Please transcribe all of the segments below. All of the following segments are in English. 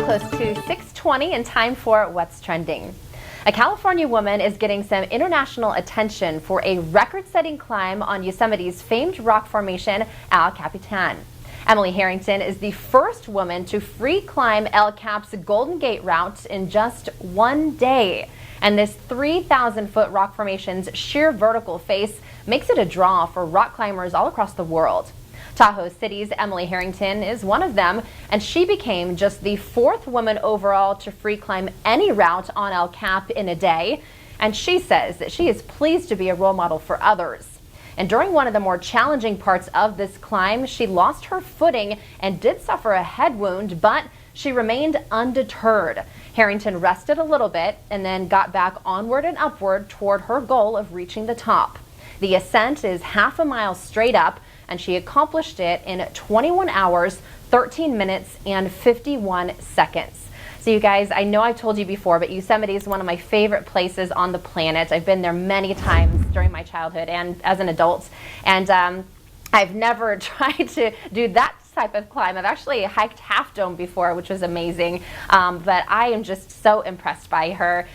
close to 6:20 and time for What's Trending. A California woman is getting some international attention for a record-setting climb on Yosemite's famed rock formation, El Capitan. Emily Harrington is the first woman to free climb El Cap's Golden Gate route in just one day. And this 3,000-foot rock formation's sheer vertical face makes it a draw for rock climbers all across the world. Tahoe City's Emily Harrington is one of them, and she became just the fourth woman overall to free climb any route on El Cap in a day. And she says that she is pleased to be a role model for others. And during one of the more challenging parts of this climb, she lost her footing and did suffer a head wound, but she remained undeterred. Harrington rested a little bit and then got back onward and upward toward her goal of reaching the top. The ascent is half a mile straight up, and she accomplished it in 21 hours, 13 minutes, and 51 seconds. So you guys, I know I've told you before, but Yosemite is one of my favorite places on the planet. I've been there many times during my childhood and as an adult. And I've never tried to do that type of climb. I've actually hiked Half Dome before, which was amazing. But I am just so impressed by her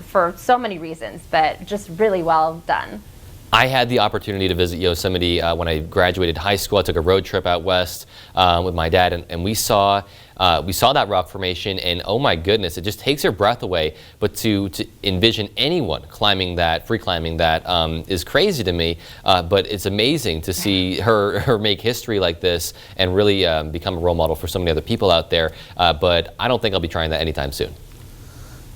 for so many reasons, but just really well done. I had the opportunity to visit Yosemite when I graduated high school. I took a road trip out west with my dad, and we saw that rock formation, and oh my goodness, it just takes your breath away. But to envision anyone climbing that, free climbing that, is crazy to me. But it's amazing to see her make history like this and really become a role model for so many other people out there. But I don't think I'll be trying that anytime soon.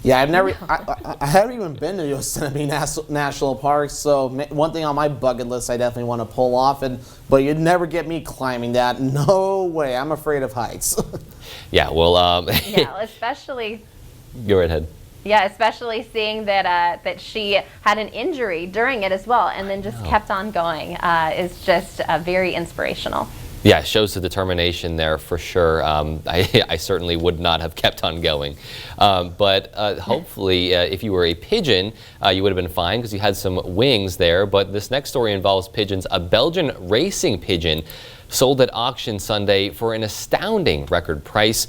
Yeah, I haven't even been to Yosemite National Park, so one thing on my bucket list I definitely want to pull off, but you'd never get me climbing that. No way, I'm afraid of heights. Yeah, well, yeah, especially. Go right ahead. Yeah, especially seeing that she had an injury during it as well, and then just kept on going is just very inspirational. Yeah, it shows the determination there for sure. I certainly would not have kept on going. But hopefully, if you were a pigeon, you would have been fine because you had some wings there. But this next story involves pigeons. A Belgian racing pigeon sold at auction Sunday for an astounding record price.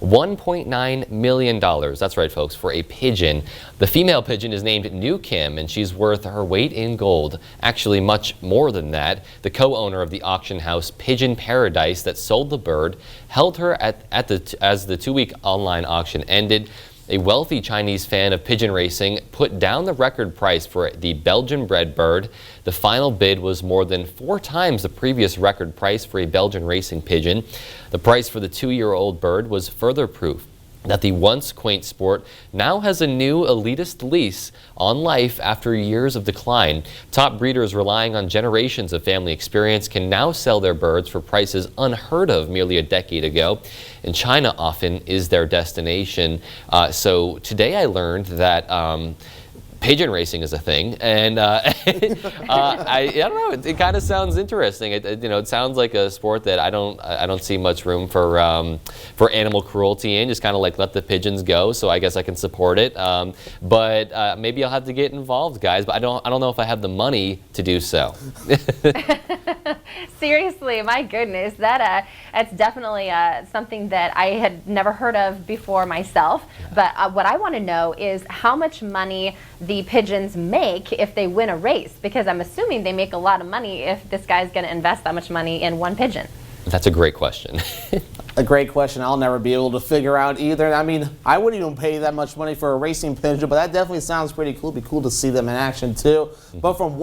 $1.9 million. That's right, folks, for a pigeon. The female pigeon is named New Kim, and she's worth her weight in gold. Actually, much more than that. The co-owner of the auction house Pigeon Paradise that sold the bird held her as the two-week online auction ended. A wealthy Chinese fan of pigeon racing put down the record price for the Belgian-bred bird. The final bid was more than 4 times the previous record price for a Belgian racing pigeon. The price for the 2-year-old bird was further proof that the once quaint sport now has a new elitist lease on life after years of decline. Top breeders relying on generations of family experience can now sell their birds for prices unheard of merely a decade ago. And China often is their destination. So today I learned that pigeon racing is a thing, and I don't know. It kind of sounds interesting. It sounds like a sport that I don't see much room for animal cruelty in. Just kind of like let the pigeons go. So I guess I can support it. But maybe I'll have to get involved, guys. But I don't know if I have the money to do so. Seriously, my goodness, that's definitely something that I had never heard of before myself. But what I want to know is how much money the pigeons make if they win a race, because I'm assuming they make a lot of money if this guy's going to invest that much money in one pigeon. That's a great question. A great question I'll never be able to figure out either. I mean, I wouldn't even pay that much money for a racing pigeon, but that definitely sounds pretty cool. It'd be cool to see them in action too. But from